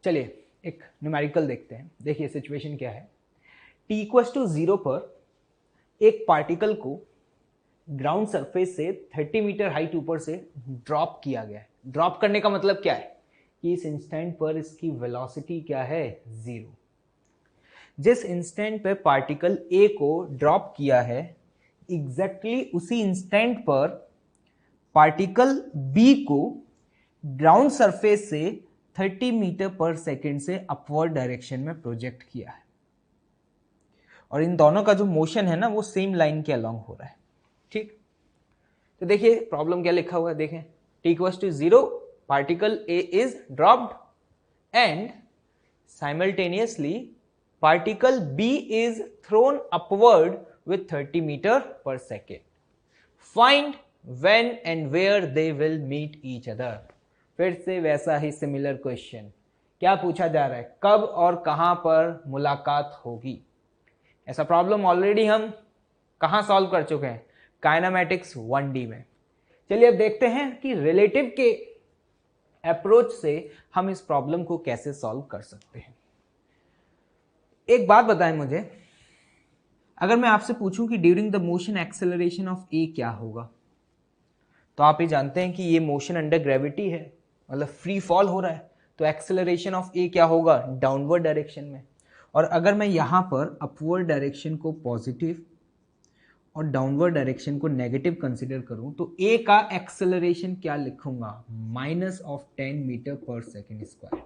चलिए एक न्यूमेरिकल देखते हैं। देखिए सिचुएशन क्या है। t इक्वल्स टू 0 पर एक पार्टिकल को ग्राउंड सरफेस से 30 मीटर हाइट ऊपर से ड्रॉप किया गया है। ड्रॉप करने का मतलब क्या है कि इस इंस्टेंट पर इसकी वेलोसिटी क्या है, 0। जिस इंस्टेंट पे पार्टिकल a को ड्रॉप किया है एग्जैक्टली उसी इंस्टेंट पर पार्टिकल b को ग्राउंड सरफेस से 30 मीटर पर सेकेंड से अपवर्ड डायरेक्शन में प्रोजेक्ट किया है, और इन दोनों का जो मोशन है ना वो सेम लाइन के अलोंग हो रहा है। ठीक, तो देखिए प्रॉब्लम क्या लिखा हुआ है। देखें t equals to 0, particle a is dropped and simultaneously particle b is thrown upward with 30 metre पर second. Find when and where they will meet each other। फिर से वैसा ही सिमिलर क्वेश्चन, क्या पूछा जा रहा है, कब और कहां पर मुलाकात होगी। ऐसा प्रॉब्लम ऑलरेडी हम कहां सॉल्व कर चुके हैं, काइनेमैटिक्स 1D में। चलिए अब देखते हैं कि रिलेटिव के अप्रोच से हम इस प्रॉब्लम को कैसे सॉल्व कर सकते हैं। एक बात बताएं मुझे, अगर मैं आपसे पूछूं कि during the motion acceleration of A क्या होगा, तो आप ये जानते हैं कि ये मोशन अंडर ग्रेविटी है, मतलब फ्री फॉल हो रहा है, तो एक्सेलरेशन ऑफ ए क्या होगा, डाउनवर्ड डायरेक्शन में। और अगर मैं यहाँ पर अपवर्ड डायरेक्शन को पॉजिटिव और डाउनवर्ड डायरेक्शन को नेगेटिव कंसिडर करूं तो ए का एक्सेलरेशन क्या लिखूंगा, -10 मीटर पर सेकेंड स्क्वायर।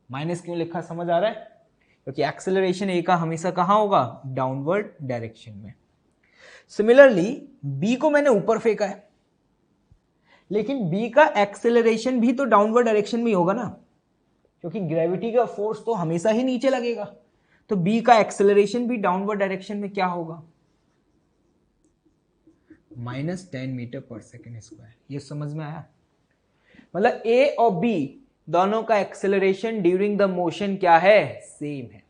माइनस क्यों लिखा समझ आ रहा है, क्योंकि एक्सेलरेशन ए का हमेशा कहाँ होगा, डाउनवर्ड डायरेक्शन में। सिमिलरली बी को मैंने ऊपर फेंका है, लेकिन बी का एक्सेलरेशन भी तो डाउनवर्ड डायरेक्शन में ही होगा ना, क्योंकि ग्रेविटी का फोर्स तो हमेशा ही नीचे लगेगा। तो बी का एक्सेलरेशन भी डाउनवर्ड डायरेक्शन में क्या होगा, -10 मीटर पर सेकेंड स्क्वायर। ये समझ में आया, मतलब ए और बी दोनों का एक्सेलरेशन ड्यूरिंग द मोशन क्या है, सेम है।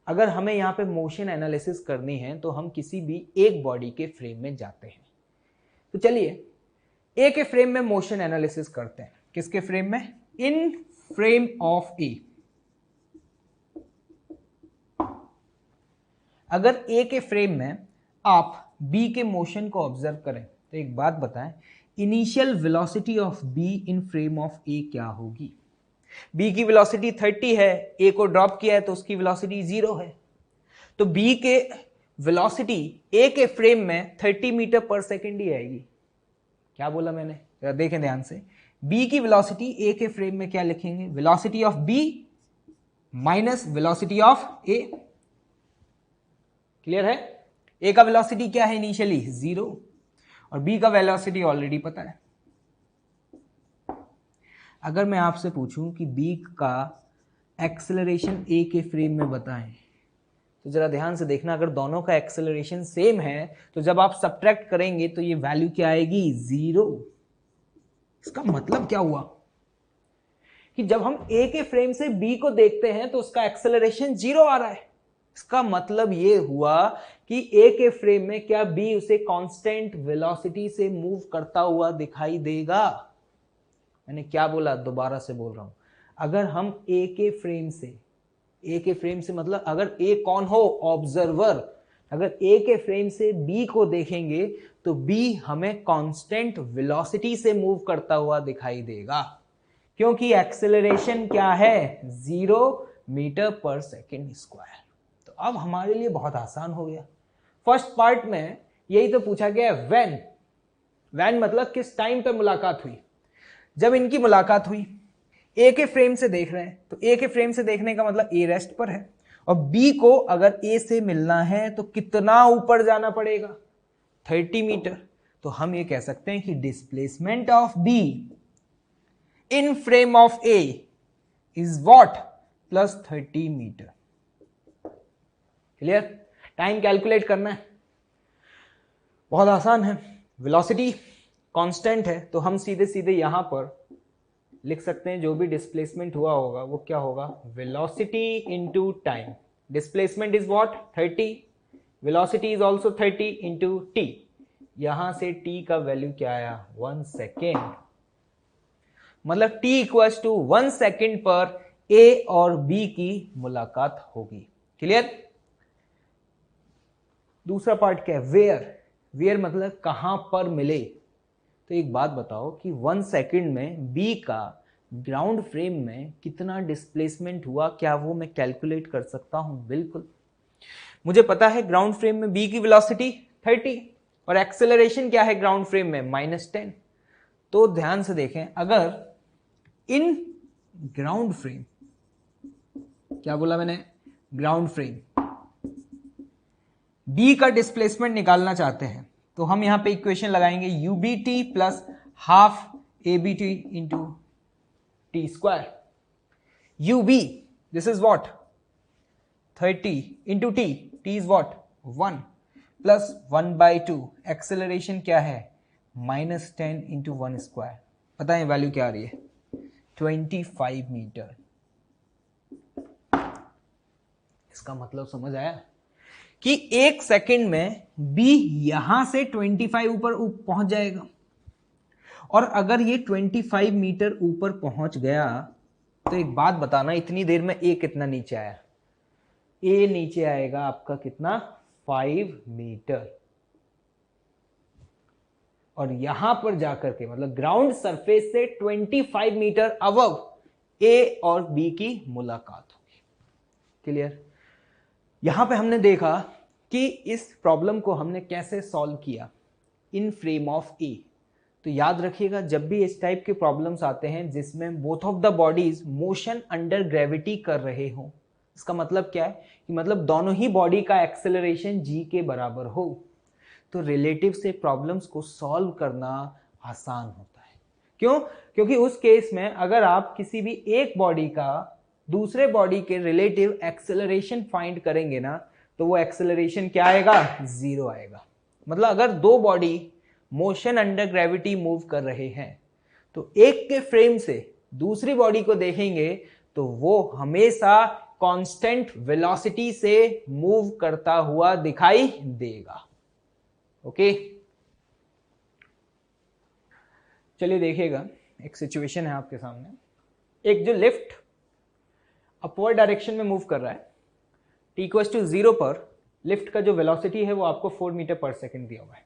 अगर हमें यहाँ पे मोशन एनालिसिस करनी है तो हम किसी भी एक बॉडी के फ्रेम में जाते हैं। तो चलिए ए के फ्रेम में मोशन एनालिसिस करते हैं। किसके फ्रेम में, इन फ्रेम ऑफ ए। अगर ए के फ्रेम में आप बी के मोशन को ऑब्जर्व करें तो एक बात बताएं, initial velocity of B in frame of A क्या होगी। बी की वेलोसिटी 30 है, ए को ड्रॉप किया है तो उसकी वेलोसिटी 0 है। तो बी के वेलोसिटी ए के फ्रेम में 30 मीटर पर सेकेंड ही आएगी। क्या बोला मैंने, जरा देखें ध्यान से। बी की वेलोसिटी ए के फ्रेम में क्या लिखेंगे, velocity of B minus velocity of A. Clear है, ए का वेलोसिटी क्या है इनिशियली, 0, और बी का वेलोसिटी ऑलरेडी पता है। अगर मैं आपसे पूछूं कि बी का एक्सेलरेशन ए के फ्रेम में बताएं, तो जरा ध्यान से देखना, अगर दोनों का एक्सेलरेशन सेम है तो जब आप सब्ट्रैक्ट करेंगे तो ये वैल्यू क्या आएगी, 0। इसका मतलब क्या हुआ कि जब हम ए के फ्रेम से बी को देखते हैं तो उसका एक्सेलरेशन 0 आ रहा है। इसका मतलब ये हुआ कि ए के फ्रेम में क्या बी उसे कांस्टेंट वेलोसिटी से मूव करता हुआ दिखाई देगा। मैंने क्या बोला, दोबारा से बोल रहा हूं, अगर हम ए के फ्रेम से मतलब अगर ए कौन हो, ऑब्जर्वर, अगर ए के फ्रेम से बी को देखेंगे तो बी हमें कांस्टेंट वेलोसिटी से मूव करता हुआ दिखाई देगा, क्योंकि एक्सेलरेशन क्या है, 0 मीटर पर सेकेंड स्क्वायर। तो अब हमारे लिए बहुत आसान हो गया। फर्स्ट पार्ट में यही तो पूछा गया है, व्हेन मतलब किस टाइम पे मुलाकात हुई। जब इनकी मुलाकात हुई, ए के फ्रेम से देख रहे हैं तो ए के फ्रेम से देखने का मतलब ए रेस्ट पर है, और बी को अगर ए से मिलना है तो कितना ऊपर जाना पड़ेगा, 30 मीटर। तो हम ये कह सकते हैं कि displacement of B in frame of A is what, +30 metre. Clear, time calculate करना है, बहुत आसान है। वेलोसिटी कांस्टेंट है तो हम सीधे सीधे यहां पर लिख सकते हैं जो भी डिस्प्लेसमेंट हुआ होगा वो क्या होगा, velocity into time. Displacement is what, 30, velocity is also 30 into T. यहां से टी का वैल्यू क्या आया, 1 सेकेंड। मतलब टी इक्वल्स टू 1 सेकेंड पर ए और बी की मुलाकात होगी। क्लियर? दूसरा पार्ट क्या है? वेयर। वेयर मतलब कहां पर मिले। तो एक बात बताओ कि 1 सेकंड में बी का ग्राउंड फ्रेम में कितना डिस्प्लेसमेंट हुआ, क्या वो मैं कैलकुलेट कर सकता हूं? बिल्कुल। मुझे पता है ग्राउंड फ्रेम में बी की वेलोसिटी 30 और एक्सेलरेशन क्या है ग्राउंड फ्रेम में? -10। तो ध्यान से देखें, अगर इन ग्राउंड फ्रेम, क्या बोला मैंने? ग्राउंड फ्रेम बी का डिस्प्लेसमेंट निकालना चाहते हैं तो हम यहां पे इक्वेशन लगाएंगे u B t plus half a B t into t square. U B this is what? 30 into t, t is what? 1 plus 1/2। Acceleration क्या है? -10 इंटू 1 स्क्वायर। पता है वैल्यू क्या आ रही है? 25 मीटर। इसका मतलब समझ आया कि 1 सेकंड में बी यहां से 25 ऊपर पहुंच जाएगा, और अगर ये 25 मीटर ऊपर पहुंच गया तो एक बात बताना, इतनी देर में ए कितना नीचे आया? ए नीचे आएगा आपका कितना? 5 मीटर। और यहां पर जाकर के मतलब ग्राउंड सरफेस से 25 मीटर अबव ए और बी की मुलाकात होगी। क्लियर? यहां पे हमने देखा कि इस प्रॉब्लम को हमने कैसे सॉल्व किया, इन फ्रेम ऑफ ए। तो याद रखिएगा, जब भी इस टाइप के प्रॉब्लम्स आते हैं जिसमें both of the bodies motion under gravity कर रहे हो, इसका मतलब क्या है कि मतलब दोनों ही बॉडी का एक्सेलरेशन जी के बराबर हो, तो रिलेटिव से प्रॉब्लम्स को सॉल्व करना आसान होता है। क्यों? क्योंकि उस केस में अगर आप किसी भी एक बॉडी का दूसरे बॉडी के रिलेटिव एक्सेलरेशन फाइंड करेंगे ना, तो वो एक्सेलरेशन क्या आएगा? 0 आएगा। मतलब अगर दो body motion under gravity move कर रहे हैं तो एक के फ्रेम से दूसरी बॉडी को देखेंगे तो वो हमेशा कांस्टेंट वेलोसिटी से मूव करता हुआ दिखाई देगा। ओके, चलिए देखिएगा, एक सिचुएशन है आपके सामने। एक जो लिफ्ट अपवर्ड डायरेक्शन में मूव कर रहा है, t=0 पर लिफ्ट का जो वेलोसिटी है वो आपको 4 मीटर पर सेकेंड दिया हुआ है,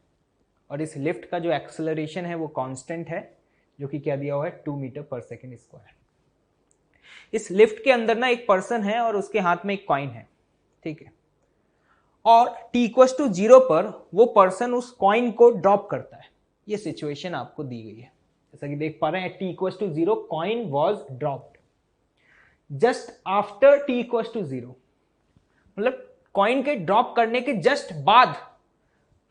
और इस लिफ्ट का जो एक्सेलरेशन है वो कांस्टेंट है, जो कि क्या दिया हुआ है? 2 मीटर पर सेकेंड स्क्वायर। इस लिफ्ट के अंदर ना एक पर्सन है और उसके हाथ में एक कॉइन है, ठीक है, और t=0 पर वो पर्सन उस कॉइन को ड्रॉप करता है। ये सिचुएशन आपको दी गई है, जैसा कि देख पा रहे हैं, t=0 coin was dropped. Just after t=0, मतलब कॉइन के ड्रॉप करने के जस्ट बाद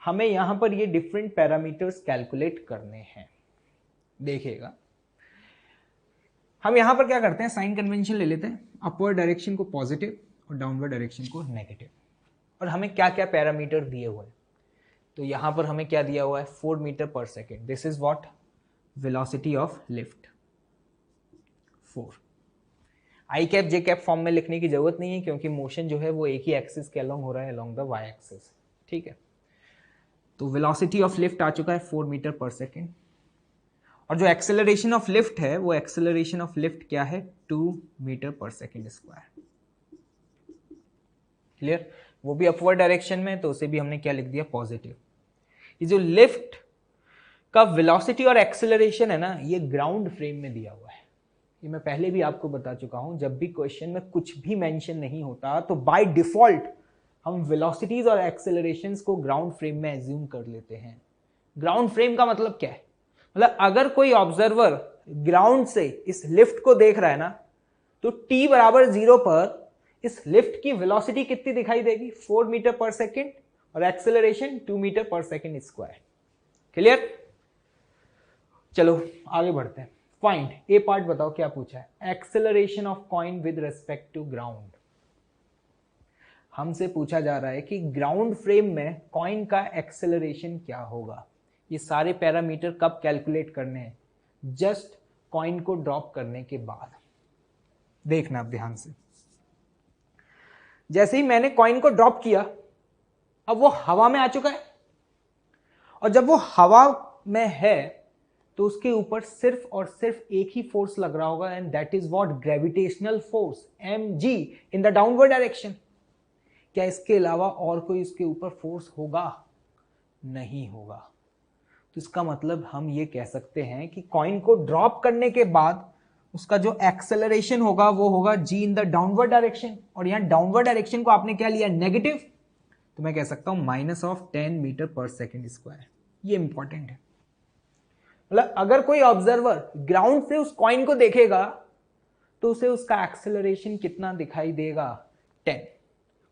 हमें यहां पर ये डिफरेंट पैरामीटर्स कैलकुलेट करने हैं। देखिएगा, हम यहां पर क्या करते हैं, साइन कन्वेंशन ले लेते हैं, अपवर्ड डायरेक्शन को पॉजिटिव और डाउनवर्ड डायरेक्शन को नेगेटिव, और हमें क्या क्या पैरामीटर दिए हुए हैं। तो यहां पर हमें क्या दिया हुआ है? 4 मीटर पर second. This is what? Velocity of lift 4। I cap J cap form में लिखने की जरूरत नहीं है, क्योंकि मोशन जो है वो एक ही एक्सिस के अलोंग हो रहा है, अलोंग द वाई एक्सिस। ठीक है, तो वेलोसिटी ऑफ लिफ्ट आ चुका है 4 मीटर पर सेकेंड, और जो एक्सेलरेशन ऑफ लिफ्ट है वो एक्सेलरेशन ऑफ लिफ्ट क्या है? 2 मीटर पर सेकेंड स्क्वायर। क्लियर? वो भी अपवर्ड डायरेक्शन में, तो उसे भी हमने क्या लिख दिया? पॉजिटिव। ये जो लिफ्ट का वेलोसिटी और एक्सेलरेशन है ना, ये ग्राउंड फ्रेम में दिया हुआ है। ये मैं पहले भी आपको बता चुका हूं, जब भी क्वेश्चन में कुछ भी मेंशन नहीं होता तो बाय डिफॉल्ट हम वेलोसिटीज और एक्सेलरेशंस को ग्राउंड फ्रेम में एज्यूम कर लेते हैं। ग्राउंड फ्रेम का मतलब क्या है? मतलब अगर कोई ऑब्जर्वर ग्राउंड से इस लिफ्ट को देख रहा है ना, तो t=0 पर इस लिफ्ट की वेलोसिटी कितनी दिखाई देगी? 4 मीटर पर सेकेंड, और एक्सेलरेशन 2 मीटर पर सेकेंड स्क्वायर। क्लियर? चलो आगे बढ़ते हैं। फाइंड, ए पार्ट बताओ क्या पूछा है? Acceleration of coin with respect to ground. हमसे पूछा जा रहा है कि ग्राउंड फ्रेम में कॉइन का एक्सेलरेशन क्या होगा। ये सारे पैरामीटर कब कैलकुलेट करने हैं? जस्ट कॉइन को ड्रॉप करने के बाद। देखना आप ध्यान से, जैसे ही मैंने कॉइन को ड्रॉप किया, अब वो हवा में आ चुका है, और जब वो हवा में है तो उसके ऊपर सिर्फ और सिर्फ एक ही फोर्स लग रहा होगा, and that is what, gravitational force mg in the downward direction. क्या इसके अलावा और कोई इसके ऊपर फोर्स होगा? नहीं होगा। तो इसका मतलब हम ये कह सकते हैं कि कॉइन को ड्रॉप करने के बाद उसका जो एक्सेलरेशन होगा वो होगा g in the downward direction, और यहां डाउनवर्ड डायरेक्शन को आपने क्या लिया, नेगेटिव, तो मैं कह सकता हूं -10 मीटर पर सेकेंड स्क्वायर। ये इंपॉर्टेंट है। मतलब अगर कोई ऑब्जर्वर ग्राउंड से उस कॉइन को देखेगा तो उसे उसका एक्सेलरेशन कितना दिखाई देगा, 10।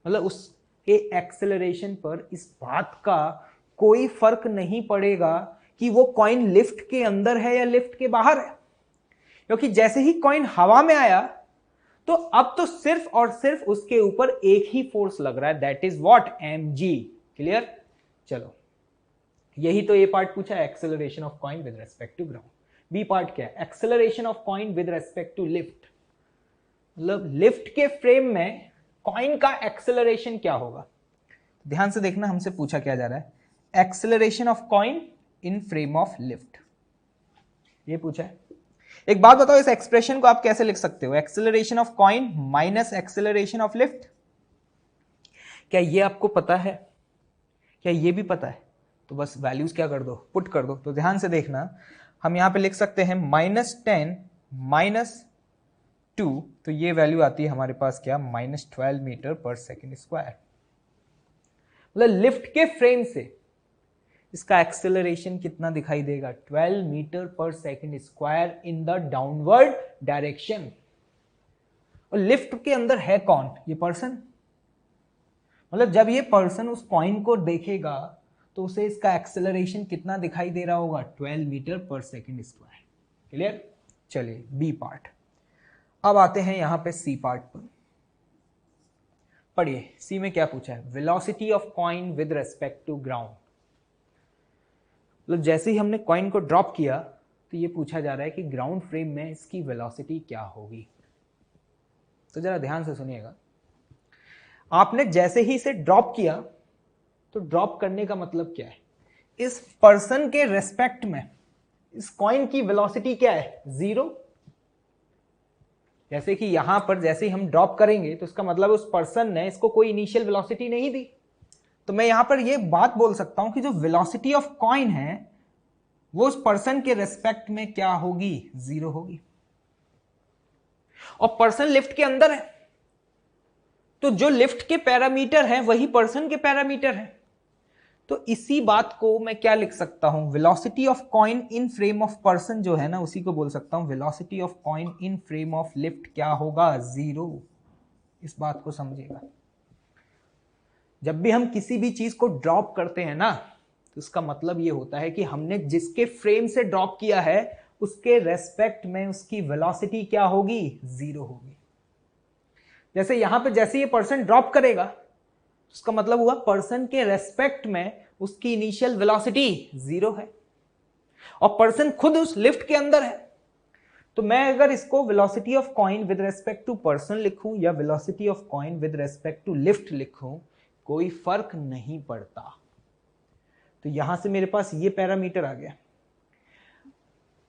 मतलब उसके एक्सेलरेशन पर इस बात का कोई फर्क नहीं पड़ेगा कि वो कॉइन लिफ्ट के अंदर है या लिफ्ट के बाहर है, क्योंकि जैसे ही कॉइन हवा में आया तो अब तो सिर्फ और सिर्फ उसके ऊपर एक ही फोर्स लग रहा है, that is what, mg। Clear? चलो, यही तो ये पार्ट पूछा है, acceleration of coin with respect to ground. B part क्या है, acceleration of coin with respect to lift. मतलब लिफ्ट के फ्रेम में कॉइन का एक्सेलरेशन क्या होगा। ध्यान से देखना, हमसे पूछा क्या जा रहा है, acceleration of coin in frame of lift, ये पूछा है। एक बात बताओ, इस एक्सप्रेशन को आप कैसे लिख सकते हो, acceleration of coin minus acceleration of lift. क्या ये आपको पता है? क्या ये भी पता है? तो बस वैल्यूज क्या कर दो, पुट कर दो। तो ध्यान से देखना, हम यहां पे लिख सकते हैं -10 -2, तो ये वैल्यू आती है हमारे पास क्या, -12 मीटर पर सेकेंड स्क्वायर। मतलब लिफ्ट के फ्रेम से इसका एक्सेलरेशन कितना दिखाई देगा, 12 मीटर पर second square in the downward direction. और लिफ्ट के अंदर है कौन, ये पर्सन। मतलब जब ये पर्सन उस कॉइन को देखेगा तो उसे इसका एक्सेलरेशन कितना दिखाई दे रहा होगा, 12 मीटर पर सेकेंड स्क्वायर। क्लियर? चलिए बी पार्ट। अब आते हैं यहां पे सी पार्ट पर। पढ़िए, सी में क्या पूछा है, velocity of coin with respect to ground. मतलब जैसे ही हमने कॉइन को ड्रॉप किया तो ये पूछा जा रहा है कि ग्राउंड फ्रेम में इसकी वेलोसिटी क्या होगी। तो जरा ध्यान से सुनिएगा, आपने जैसे ही इसे ड्रॉप किया तो ड्रॉप करने का मतलब क्या है, इस पर्सन के रेस्पेक्ट में इस कॉइन की वेलोसिटी क्या है, 0। जैसे कि यहां पर जैसे ही हम ड्रॉप करेंगे तो इसका मतलब उस पर्सन ने इसको कोई इनिशियल वेलोसिटी नहीं दी। तो मैं यहां पर यह बात बोल सकता हूं कि जो वेलोसिटी ऑफ कॉइन है वो उस पर्सन के रेस्पेक्ट में क्या होगी, 0 होगी। और पर्सन लिफ्ट के अंदर है तो जो लिफ्ट के पैरामीटर है वही पर्सन के पैरामीटर है। तो इसी बात को मैं क्या लिख सकता हूं, velocity of coin in frame of person जो है ना, उसी को बोल सकता हूं velocity of coin in frame of lift क्या होगा, 0। इस बात को समझिएगा, जब भी हम किसी भी चीज को ड्रॉप करते हैं ना तो उसका मतलब ये होता है कि हमने जिसके फ्रेम से ड्रॉप किया है उसके रेस्पेक्ट में उसकी वेलोसिटी क्या होगी, 0 होगी। जैसे यहां पे जैसे ये पर्सन ड्रॉप करेगा उसका मतलब हुआ पर्सन के रेस्पेक्ट में उसकी इनिशियल वेलोसिटी 0 है, और पर्सन खुद उस लिफ्ट के अंदर है। तो मैं अगर इसको velocity of coin with respect to person लिखूं या velocity of coin with respect to lift लिखूं, कोई फर्क नहीं पड़ता। तो यहां से मेरे पास ये पैरामीटर आ गया।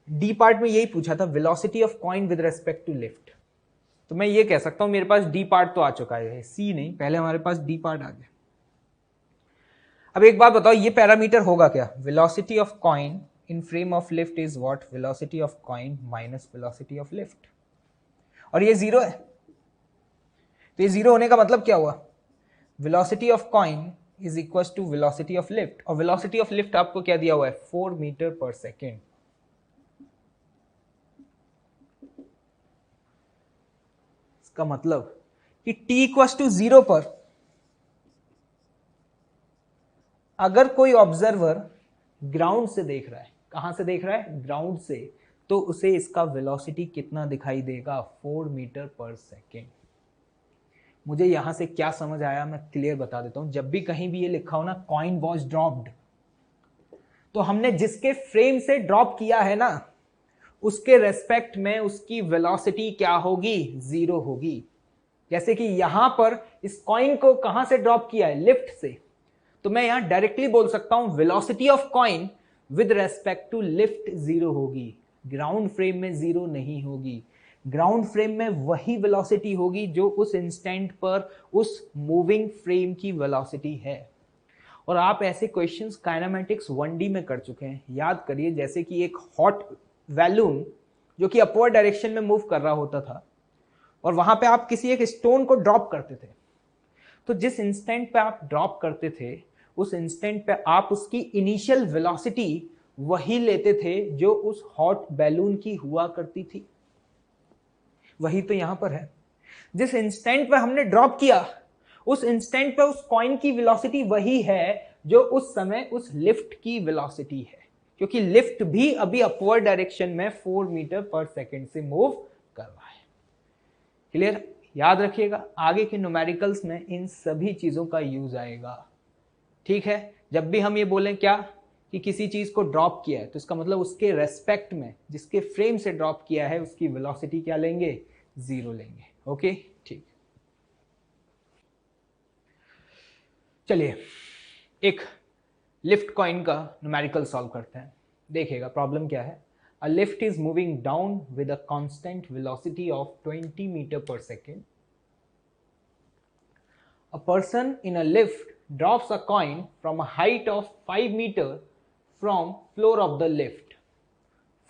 डी पार्ट में यही पूछा था, velocity of coin with respect to lift. तो मैं ये कह सकता हूं मेरे पास डी पार्ट तो आ चुका है, सी नहीं, पहले हमारे पास डी पार्ट आ गया। अब एक बात बताओ, ये पैरामीटर होगा क्या, velocity of coin in frame of lift is what, velocity of coin minus velocity of lift, और ये 0 है। तो ये 0 होने का मतलब क्या हुआ, velocity of coin is equal to velocity of lift, और वेलोसिटी ऑफ लिफ्ट आपको क्या दिया हुआ है, 4 मीटर पर सेकेंड। इसका मतलब कि t इक्वल टू 0 पर अगर कोई ऑब्जर्वर ग्राउंड से देख रहा है, कहां से देख रहा है, ग्राउंड से, तो उसे इसका वेलोसिटी कितना दिखाई देगा, 4 मीटर पर सेकेंड। मुझे यहां से क्या समझ आया मैं क्लियर बता देता हूं। जब भी कहीं भी ये लिखा हो ना कॉइन वॉज ड्रॉप्ड, तो हमने जिसके फ्रेम से ड्रॉप किया है ना उसके रेस्पेक्ट में उसकी वेलोसिटी क्या होगी, 0 होगी। जैसे कि यहां पर इस कॉइन को कहां से ड्रॉप किया है, लिफ्ट से, तो मैं यहां डायरेक्टली बोल सकता हूं velocity of coin with respect to lift zero होगी, ग्राउंड फ्रेम में जीरो नहीं होगी। ग्राउंड फ्रेम में वही वेलोसिटी होगी जो उस इंस्टेंट पर उस मूविंग फ्रेम की वेलोसिटी है। और आप ऐसे क्वेश्चंस काइनेमेटिक्स 1D में कर चुके हैं, याद करिए। जैसे कि एक हॉट बैलून जो कि अपवर्ड डायरेक्शन में मूव कर रहा होता था और वहां पे आप किसी एक स्टोन को ड्रॉप करते थे, तो जिस इंस्टेंट पे आप ड्रॉप करते थे उस इंस्टेंट पे आप उसकी इनिशियल वेलोसिटी वही लेते थे जो उस हॉट बैलून की हुआ करती थी। वही तो यहां पर है। जिस इंस्टेंट पे हमने ड्रॉप किया उस इंस्टेंट पे उस कॉइन की वेलोसिटी वही है जो उस समय उस लिफ्ट की वेलोसिटी है, क्योंकि लिफ्ट भी अभी अपवर्ड डायरेक्शन में 4 मीटर पर सेकेंड से मूव कर रहा है। क्लियर? याद रखिएगा, आगे के न्यूमेरिकल्स में इन सभी चीजों का यूज आएगा। ठीक है? जब भी हम ये बोलें क्या कि किसी चीज को ड्रॉप किया है, तो इसका मतलब उसके रेस्पेक्ट में जिसके फ्रेम से ड्रॉप किया है उसकी वेलोसिटी क्या लेंगे? जीरो लेंगे। ओके, ठीक। चलिए एक लिफ्ट कॉइन का न्यूमेरिकल सॉल्व करते हैं। देखिएगा प्रॉब्लम क्या है। A lift is moving down with a constant velocity of 20 meter per second. A person in a lift drops a coin from a height of 5 meter from floor of the lift.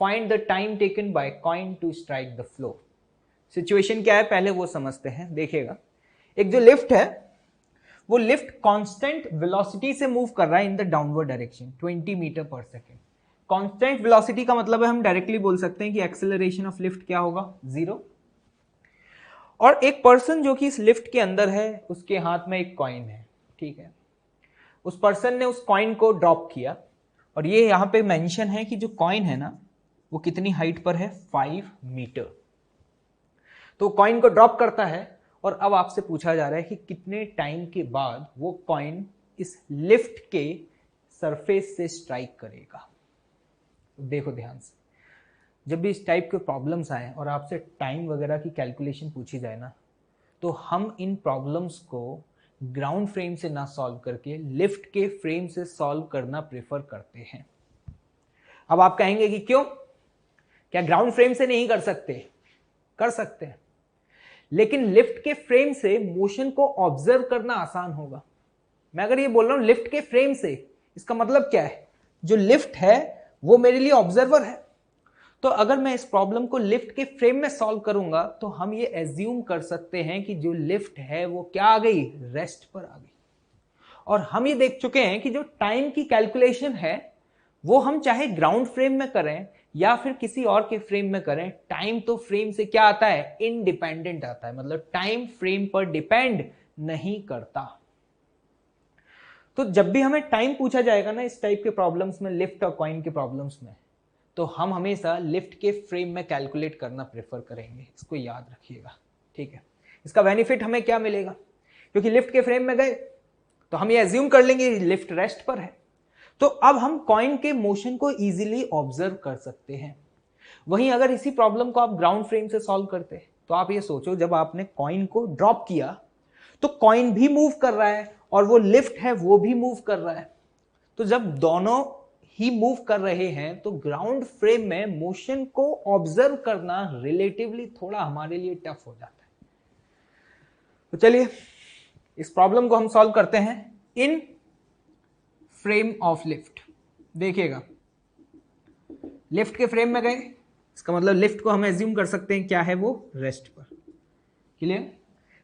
Find the time taken by coin to strike the floor. Situation क्या है पहले वो समझते हैं। देखिएगा, एक जो lift है वो लिफ्ट कांस्टेंट वेलोसिटी से मूव कर रहा है in the downward direction 20 metre पर सेकेंड। कांस्टेंट वेलोसिटी का मतलब है हम डायरेक्टली बोल सकते हैं कि एक्सेलरेशन ऑफ लिफ्ट क्या होगा? जीरो। और एक पर्सन जो कि इस लिफ्ट के अंदर है उसके हाथ में एक कॉइन है। ठीक है, उस पर्सन ने उस कॉइन को ड्रॉप किया और ये यहां पे मेंशन है कि जो कॉइन है ना वो कितनी हाइट पर है? 5 मीटर। तो कॉइन को ड्रॉप करता है और अब आपसे पूछा जा रहा है कि कितने टाइम के बाद वो कॉइन इस लिफ्ट के सरफेस से स्ट्राइक करेगा। देखो ध्यान से, जब भी इस टाइप के प्रॉब्लम्स आए और आपसे टाइम वगैरह की कैलकुलेशन पूछी जाए ना, तो हम इन प्रॉब्लम्स को ग्राउंड फ्रेम से ना सॉल्व करके लिफ्ट के फ्रेम से सॉल्व करना प्रेफर करते हैं। अब आप कहेंगे कि क्यों, क्या ग्राउंड फ्रेम से नहीं कर सकते? कर सकते हैं, लेकिन लिफ्ट के फ्रेम से मोशन को ऑब्जर्व करना आसान होगा। मैं अगर ये बोल रहा हूं लिफ्ट के फ्रेम से, इसका मतलब क्या है? जो लिफ्ट है वो मेरे लिए ऑब्जर्वर है। तो अगर मैं इस प्रॉब्लम को लिफ्ट के फ्रेम में सॉल्व करूंगा तो हम ये एज्यूम कर सकते हैं कि जो लिफ्ट है वो क्या आ गई? रेस्ट पर आ गई। और हम ये देख चुके हैं कि जो टाइम की कैलकुलेशन है वो हम चाहे ग्राउंड फ्रेम में करें या फिर किसी और के फ्रेम में करें, टाइम तो फ्रेम से क्या आता है? इंडिपेंडेंट आता है। मतलब टाइम फ्रेम पर डिपेंड नहीं करता। तो जब भी हमें टाइम पूछा जाएगा ना इस टाइप के प्रॉब्लम्स में, लिफ्ट और कॉइन के प्रॉब्लम्स में, तो हम हमेशा लिफ्ट के फ्रेम में कैलकुलेट करना प्रेफर करेंगे। इसको याद रखिएगा। ठीक है, इसका बेनिफिट हमें क्या मिलेगा? क्योंकि लिफ्ट के फ्रेम में गए तो हम ये एज्यूम कर लेंगे लिफ्ट रेस्ट पर है, तो अब हम कॉइन के मोशन को इजीली ऑब्जर्व कर सकते हैं। वहीं अगर इसी प्रॉब्लम को आप ग्राउंड फ्रेम से सॉल्व करते तो आप ये सोचो, जब आपने कॉइन को ड्रॉप किया तो कॉइन भी मूव कर रहा है और वो लिफ्ट है वो भी मूव कर रहा है। तो जब दोनों ही मूव कर रहे हैं तो ग्राउंड फ्रेम में मोशन को ऑब्जर्व करना रिलेटिवली थोड़ा हमारे लिए टफ हो जाता है। तो चलिए इस प्रॉब्लम को हम सॉल्व करते हैं इन फ्रेम ऑफ लिफ्ट। देखिएगा, लिफ्ट के फ्रेम में गए, इसका मतलब लिफ्ट को हम एज्यूम कर सकते हैं क्या है वो? रेस्ट पर। क्लियर?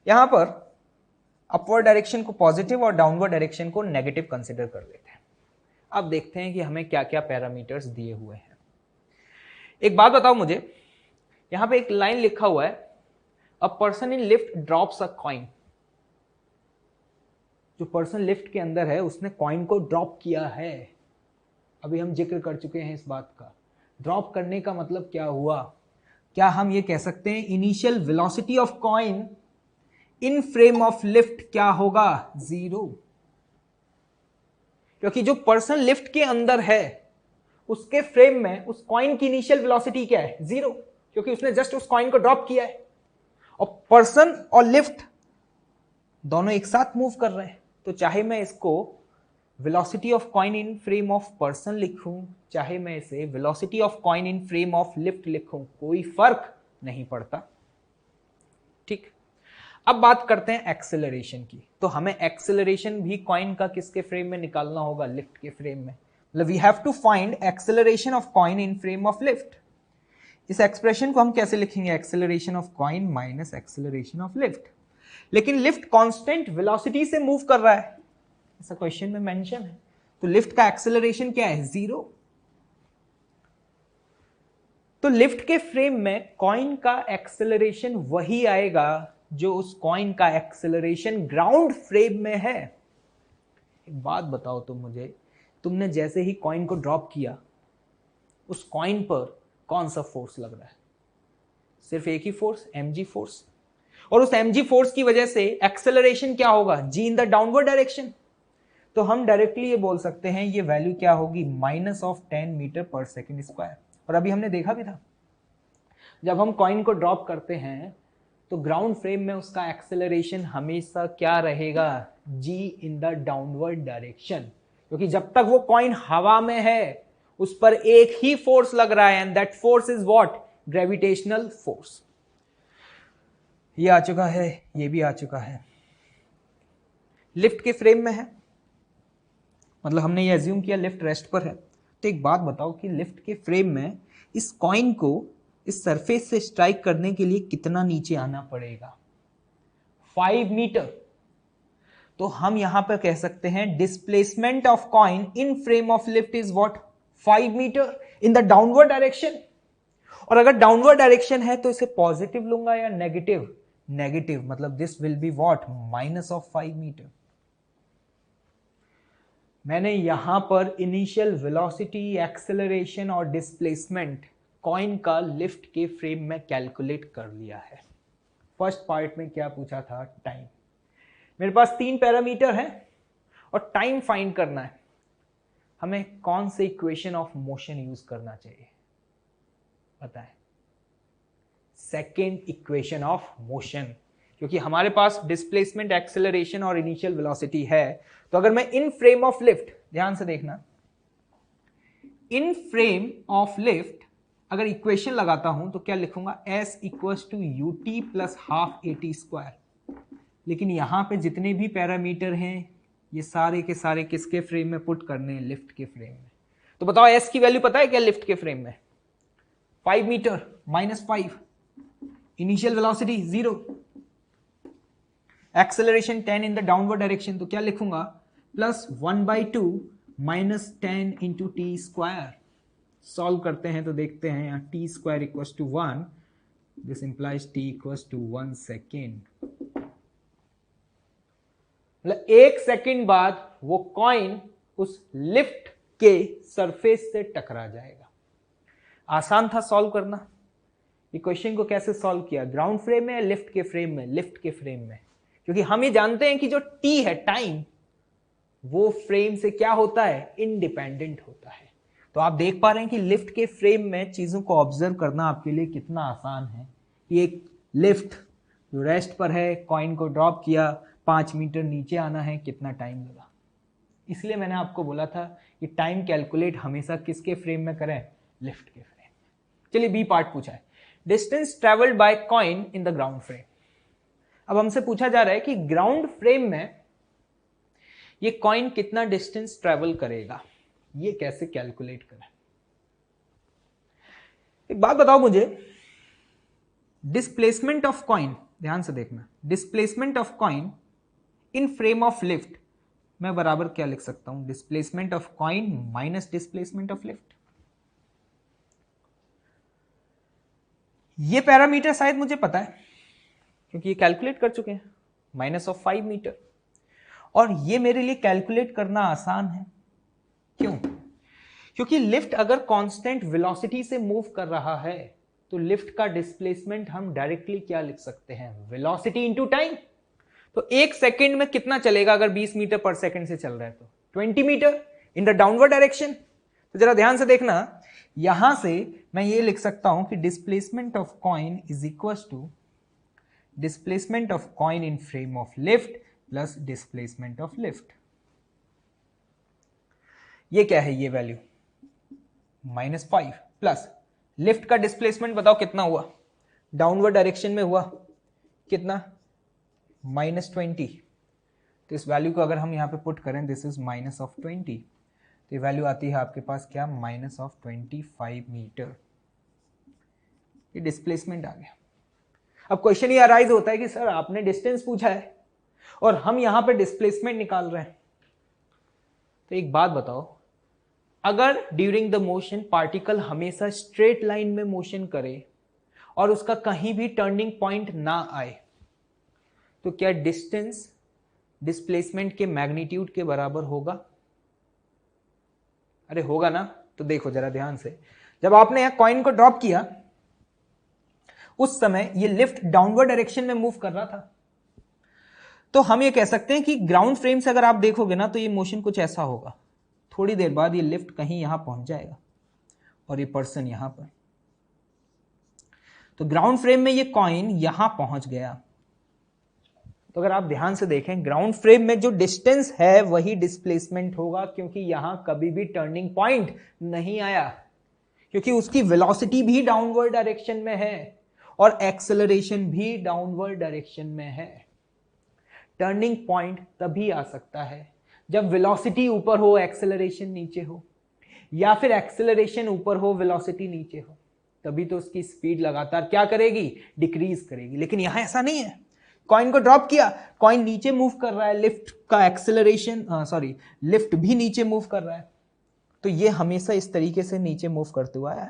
यहां पर अपवर्ड डायरेक्शन को पॉजिटिव और डाउनवर्ड डायरेक्शन को नेगेटिव कंसिडर कर लेते हैं। अब देखते हैं कि हमें क्या क्या पैरामीटर्स दिए हुए हैं। एक बात बताओ मुझे, यहां पे एक लाइन लिखा हुआ है, a person in lift drops a coin. जो पर्सन लिफ्ट के अंदर है उसने कॉइन को ड्रॉप किया है। अभी हम जिक्र कर चुके हैं इस बात का। ड्रॉप करने का मतलब क्या हुआ? क्या हम ये कह सकते हैं initial velocity of coin in frame of lift क्या होगा? जीरो। क्योंकि जो पर्सन लिफ्ट के अंदर है उसके फ्रेम में उस कॉइन की इनिशियल वेलोसिटी क्या है? जीरो, क्योंकि उसने जस्ट उस कॉइन को ड्रॉप किया है। और पर्सन और लिफ्ट दोनों एक साथ मूव कर रहे हैं, तो चाहे मैं इसको velocity of coin in frame of person लिखूं, चाहे मैं इसे velocity of coin in frame of lift लिखूं, कोई फर्क नहीं पड़ता। ठीक, अब बात करते हैं एक्सेलरेशन की। तो हमें एक्सेलरेशन भी कॉइन का किसके फ्रेम में निकालना होगा? लिफ्ट के फ्रेम में। मतलब we have to find acceleration of coin in frame of lift. इस एक्सप्रेशन को हम कैसे लिखेंगे? Acceleration of coin minus acceleration of lift. लेकिन लिफ्ट कांस्टेंट वेलोसिटी से मूव कर रहा है, ऐसा क्वेश्चन में मेंशन है, तो लिफ्ट का एक्सेलरेशन क्या है? 0। तो लिफ्ट के फ्रेम में कॉइन का एक्सेलरेशन वही आएगा जो उस कॉइन का एक्सेलरेशन ग्राउंड फ्रेम में है। एक बात बताओ तुम मुझे, तुमने जैसे ही कॉइन को ड्रॉप किया, उस कॉइन पर कौन सा फोर्स लग रहा है? सिर्फ एक ही फोर्स, mg फोर्स। और उस mg फोर्स की वजह से एक्सेलरेशन क्या होगा? g in the downward direction. तो हम डायरेक्टली ये बोल सकते हैं ये वैल्यू क्या होगी? -10 मीटर पर सेकेंड स्क्वायर। और अभी हमने देखा भी था, जब हम कॉइन को ड्रॉप करते हैं तो ग्राउंड फ्रेम में उसका एक्सेलरेशन हमेशा क्या रहेगा? g in the downward direction. क्योंकि जब तक वो कॉइन हवा में है उस पर एक ही फोर्स लग रहा है, and that force is what? Gravitational force. ये आ चुका है, ये भी आ चुका है। लिफ्ट के फ्रेम में है, मतलब हमने ये एज्यूम किया लिफ्ट रेस्ट पर है। तो एक बात बताओ कि लिफ्ट के फ्रेम में इस कॉइन को इस सरफेस से स्ट्राइक करने के लिए कितना नीचे आना पड़ेगा? 5 मीटर। तो हम यहां पर कह सकते हैं displacement of coin in frame of lift is what? 5 metre in the downward direction. और अगर डाउनवर्ड डायरेक्शन है तो इसे पॉजिटिव लूंगा या नेगेटिव? नेगेटिव, मतलब this will be what? -5 metre. मैंने यहां पर इनिशियल वेलोसिटी, एक्सेलरेशन और डिस्प्लेसमेंट कॉइन का लिफ्ट के फ्रेम में कैलकुलेट कर लिया है। फर्स्ट पार्ट में क्या पूछा था? टाइम। मेरे पास 3 पैरामीटर हैं और टाइम फाइंड करना है। हमें कौन से इक्वेशन ऑफ मोशन यूज करना चाहिए? पता है, सेकेंड इक्वेशन ऑफ मोशन। क्योंकि हमारे पास डिस्प्लेसमेंट, एक्सेलरेशन और इनिशियल वेलोसिटी है। तो अगर मैं इन फ्रेम ऑफ लिफ्ट, ध्यान से देखना, इन फ्रेम ऑफ लिफ्ट अगर इक्वेशन लगाता हूं तो क्या लिखूंगा? S equals to ut plus half at square. लेकिन यहां पे जितने भी पैरामीटर हैं ये सारे के सारे किसके फ्रेम में पुट करने हैं? लिफ्ट के फ्रेम में। तो बताओ S की वैल्यू पता है क्या लिफ्ट के फ्रेम में? 5 metre, -5। Initial velocity 0, acceleration 10 in the downward direction. तो क्या लिखूंगा? +1/2 -10 इंटू टी स्क्वायर। सॉल्व करते हैं तो देखते हैं यहाँ t square equals to 1, this implies t equals to 1 second. मतलब 1 सेकेंड बाद वो कॉइन उस लिफ्ट के सरफेस से टकरा जाएगा। आसान था सॉल्व करना। इक्वेशन को कैसे सॉल्व किया? ग्राउंड फ्रेम में, लिफ्ट के फ्रेम में? लिफ्ट के फ्रेम में। क्योंकि हम ये जानते हैं कि जो टी है, टाइम, वो फ्रेम से क्या होता है? इंडिपेंडेंट होता है। तो आप देख पा रहे हैं कि लिफ्ट के फ्रेम में चीजों को ऑब्जर्व करना आपके लिए कितना आसान है। कि एक लिफ्ट जो रेस्ट पर है, कॉइन को ड्रॉप किया, 5 मीटर नीचे आना है, कितना टाइम लगा। इसलिए मैंने आपको बोला था कि टाइम कैलकुलेट हमेशा किसके फ्रेम में करें? लिफ्ट के फ्रेम। चलिए बी पार्ट पूछा है, distance travelled by coin in the ground frame. अब हमसे पूछा जा रहा है कि ग्राउंड फ्रेम में ये कॉइन कितना डिस्टेंस ट्रेवल करेगा, ये कैसे कैलकुलेट करें? एक बात बताओ मुझे, डिस्प्लेसमेंट ऑफ कॉइन, ध्यान से देखना, displacement of coin in frame of lift मैं बराबर क्या लिख सकता हूं? Displacement of coin minus displacement of lift. ये पैरामीटर शायद मुझे पता है क्योंकि ये कैलकुलेट कर चुके हैं, -5 मीटर। और ये मेरे लिए कैलकुलेट करना आसान है। क्यों? क्योंकि लिफ्ट अगर कांस्टेंट वेलोसिटी से मूव कर रहा है तो लिफ्ट का डिस्प्लेसमेंट हम डायरेक्टली क्या लिख सकते हैं? Velocity into time. तो 1 सेकेंड में कितना चलेगा अगर 20 मीटर पर सेकेंड से चल रहा है तो? 20 metre in the downward direction. तो जरा ध्यान से देखना, यहां से मैं ये लिख सकता हूं कि displacement of coin is equal to displacement of coin in frame of lift plus displacement of lift. ये क्या है, ये वैल्यू -5 प्लस लिफ्ट का डिस्प्लेसमेंट बताओ कितना हुआ, डाउनवर्ड डायरेक्शन में हुआ कितना, -20। तो इस वैल्यू को अगर हम यहाँ पे पुट करें, दिस इज -20, तो ये वैल्यू आती है आपके पास क्या, -25 मीटर। ये डिस्प्लेसमेंट आ गया। अब क्वेश्चन ये अराइज होता है कि सर आपने डिस्टेंस पूछा है और हम यहां पे डिस्प्लेसमेंट निकाल रहे हैं। तो एक बात बताओ, अगर ड्यूरिंग द मोशन पार्टिकल हमेशा स्ट्रेट लाइन में मोशन करे और उसका कहीं भी टर्निंग पॉइंट ना आए, तो क्या डिस्टेंस डिस्प्लेसमेंट के मैग्नीट्यूड के बराबर होगा? अरे होगा ना। तो देखो जरा ध्यान से, जब आपने यहां कॉइन को ड्रॉप किया उस समय ये लिफ्ट डाउनवर्ड डायरेक्शन में मूव कर रहा था, तो हम ये कह सकते हैं कि ग्राउंड फ्रेम से अगर आप देखोगे ना तो ये मोशन कुछ ऐसा होगा। थोड़ी देर बाद ये लिफ्ट कहीं यहां पहुंच जाएगा और ये पर्सन यहां पर, तो ग्राउंड फ्रेम में ये कॉइन यहां पहुंच गया। तो अगर आप ध्यान से देखें, ग्राउंड फ्रेम में जो डिस्टेंस है वही डिस्प्लेसमेंट होगा, क्योंकि यहां कभी भी टर्निंग पॉइंट नहीं आया, क्योंकि उसकी वेलोसिटी भी डाउनवर्ड डायरेक्शन में है और एक्सेलरेशन भी डाउनवर्ड डायरेक्शन में है। टर्निंग पॉइंट तभी आ सकता है जब वेलोसिटी ऊपर हो, एक्सेलरेशन नीचे हो, या फिर एक्सेलरेशन ऊपर हो, वेलोसिटी नीचे हो, तभी तो उसकी स्पीड लगातार क्या करेगी, डिक्रीज करेगी। लेकिन यहां ऐसा नहीं है। कॉइन को ड्रॉप किया, कॉइन नीचे मूव कर रहा है, लिफ्ट का एक्सेलरेशन लिफ्ट भी नीचे मूव कर रहा है, तो ये हमेशा इस तरीके से नीचे मूव करते हुआ है।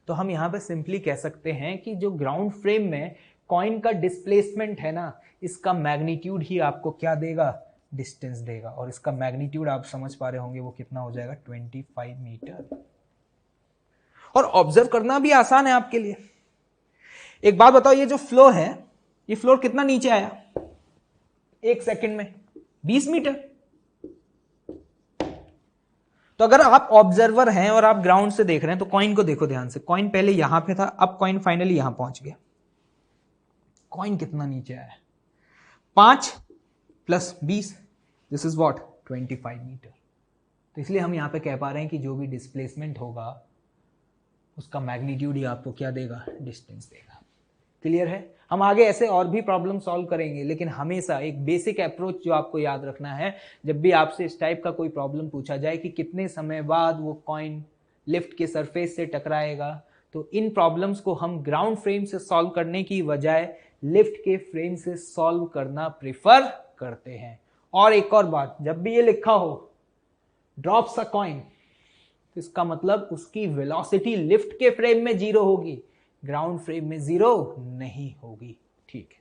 तो हम यहां पे सिंपली कह सकते हैं कि जो ग्राउंड फ्रेम में कॉइन का डिस्प्लेसमेंट है ना, इसका मैग्नीट्यूड ही आपको क्या देगा, डिस्टेंस देगा। और इसका मैग्नीट्यूड आप समझ पा रहे होंगे वो कितना हो जाएगा, 25 मीटर। और ऑब्जर्व करना भी आसान है आपके लिए। एक बात बताओ, ये जो फ्लोर है, ये फ्लोर कितना नीचे आया, 1 सेकंड में 20 मीटर। तो अगर आप ऑब्जर्वर हैं और आप ग्राउंड से देख रहे हैं तो कॉइन को देखो ध्यान से, कॉइन पहले यहां पे था, अब कॉइन फाइनली यहां पहुंच गया। कॉइन कितना नीचे आया, 5 + 20, दिस इज व्हाट, 25 मीटर। तो इसलिए हम यहां पे कह पा रहे हैं कि जो भी डिस्प्लेसमेंट होगा उसका मैग्नीट्यूड ही आपको क्या देगा, डिस्टेंस देगा। क्लियर है? हम आगे ऐसे और भी प्रॉब्लम सॉल्व करेंगे, लेकिन हमेशा एक बेसिक अप्रोच जो आपको याद रखना है, जब भी आपसे इस टाइप का कोई प्रॉब्लम पूछा जाए कि कितने समय बाद वो कॉइन लिफ्ट के सरफेस से टकराएगा, तो इन प्रॉब्लम्स को हम ग्राउंड फ्रेम से सॉल्व करने की बजाय लिफ्ट के फ्रेम से सॉल्व करना प्रेफर करते हैं। और एक और बात, जब भी ये लिखा हो ड्रॉप्स अ कॉइन, तो इसका मतलब उसकी वेलोसिटी लिफ्ट के फ्रेम में 0 होगी, ग्राउंड फ्रेम में 0 नहीं होगी। ठीक है।